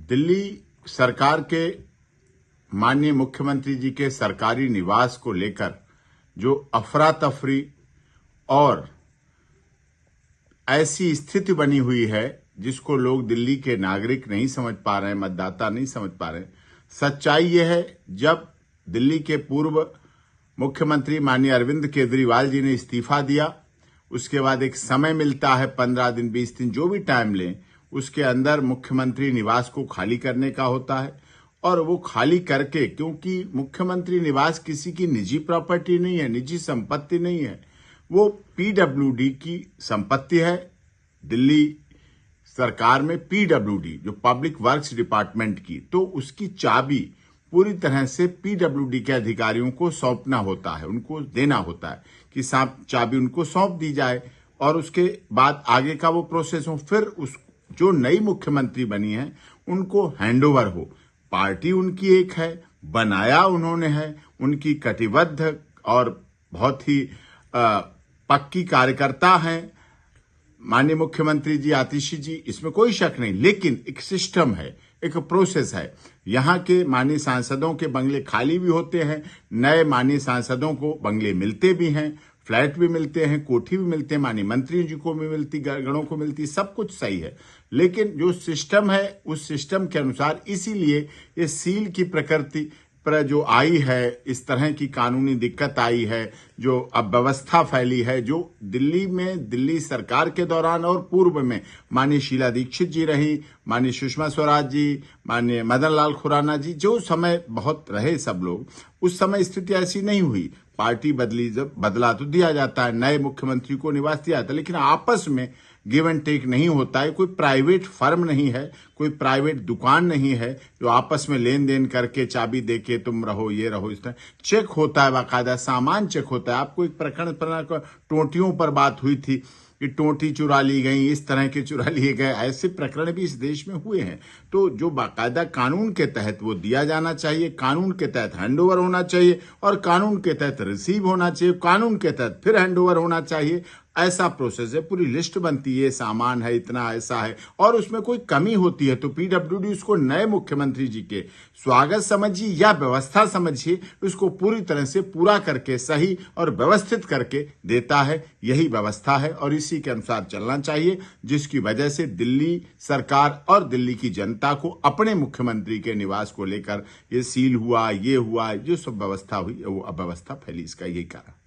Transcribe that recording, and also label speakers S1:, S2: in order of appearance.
S1: दिल्ली सरकार के माननीय मुख्यमंत्री जी के सरकारी निवास को लेकर जो अफरा तफरी और ऐसी स्थिति बनी हुई है जिसको लोग दिल्ली के नागरिक नहीं समझ पा रहे हैं, मतदाता नहीं समझ पा रहे हैं। सच्चाई यह है, जब दिल्ली के पूर्व मुख्यमंत्री माननीय अरविंद केजरीवाल जी ने इस्तीफा दिया, उसके बाद एक समय मिलता है 15 दिन 20 दिन जो भी टाइम लें, उसके अंदर मुख्यमंत्री निवास को खाली करने का होता है। और वो खाली करके, क्योंकि मुख्यमंत्री निवास किसी की निजी प्रॉपर्टी नहीं है, निजी संपत्ति नहीं है, वो पीडब्ल्यूडी की संपत्ति है। दिल्ली सरकार में पीडब्ल्यूडी जो पब्लिक वर्क्स डिपार्टमेंट की, तो उसकी चाबी पूरी तरह से पीडब्ल्यूडी के अधिकारियों को सौंपना होता है, उनको देना होता है कि चाबी उनको सौंप दी जाए और उसके बाद आगे का वो प्रोसेस हो। फिर उस जो नई मुख्यमंत्री बनी है उनको हैंडओवर हो। पार्टी उनकी एक है, बनाया उन्होंने है, उनकी कटिबद्ध और बहुत ही पक्की कार्यकर्ता हैं माननीय मुख्यमंत्री जी, आतिशी जी, इसमें कोई शक नहीं। लेकिन एक सिस्टम है, एक प्रोसेस है। यहाँ के माननीय सांसदों के बंगले खाली भी होते हैं, नए माननीय सांसदों को बंगले मिलते भी हैं, फ्लैट भी मिलते हैं, कोठी भी मिलते हैं, माननीय मंत्री जी को भी मिलती, गणों को मिलती, सब कुछ सही है। लेकिन जो सिस्टम है उस सिस्टम के अनुसार, इसीलिए ये सील की प्रकृति पर जो आई है, इस तरह की कानूनी दिक्कत आई है, जो अव्यवस्था फैली है, जो दिल्ली में दिल्ली सरकार के दौरान और पूर्व में माननीय शीला दीक्षित जी रही, माननीय सुषमा स्वराज जी, माननीय मदन लाल खुराना जी, जो समय बहुत रहे सब लोग, उस समय स्थिति ऐसी नहीं हुई। पार्टी बदली, जब बदला तो दिया जाता है, नए मुख्यमंत्री को निवास दिया जाता है, लेकिन आपस में गिव एंड टेक नहीं होता है। कोई प्राइवेट फर्म नहीं है, कोई प्राइवेट दुकान नहीं है जो आपस में लेन देन करके चाबी देके तुम रहो, ये रहो, इस तरह चेक होता है, बाकायदा सामान चेक होता है। आपको एक प्रकरण पर टोटियों पर बात हुई थी कि टोटी चुरा ली गई, इस तरह के चुरा लिए गए, ऐसे प्रकरण भी इस देश में हुए हैं। तो जो बाकायदा कानून के तहत वो दिया जाना चाहिए, कानून के तहत हैंडओवर होना चाहिए और कानून के तहत रिसीव होना चाहिए, कानून के तहत फिर हैंडओवर होना चाहिए। ऐसा प्रोसेस है, पूरी लिस्ट बनती है, सामान है, इतना ऐसा है, और उसमें कोई कमी होती है तो पीडब्ल्यूडी उसको नए मुख्यमंत्री जी के स्वागत समझिए या व्यवस्था समझिए, उसको पूरी तरह से पूरा करके सही और व्यवस्थित करके देता है। यही व्यवस्था है और इसी के अनुसार चलना चाहिए, जिसकी वजह से दिल्ली सरकार और दिल्ली की जनता को अपने मुख्यमंत्री के निवास को लेकर ये सील हुआ, ये हुआ, जो सब व्यवस्था हुई वो अव्यवस्था फैली, इसका यही कारण।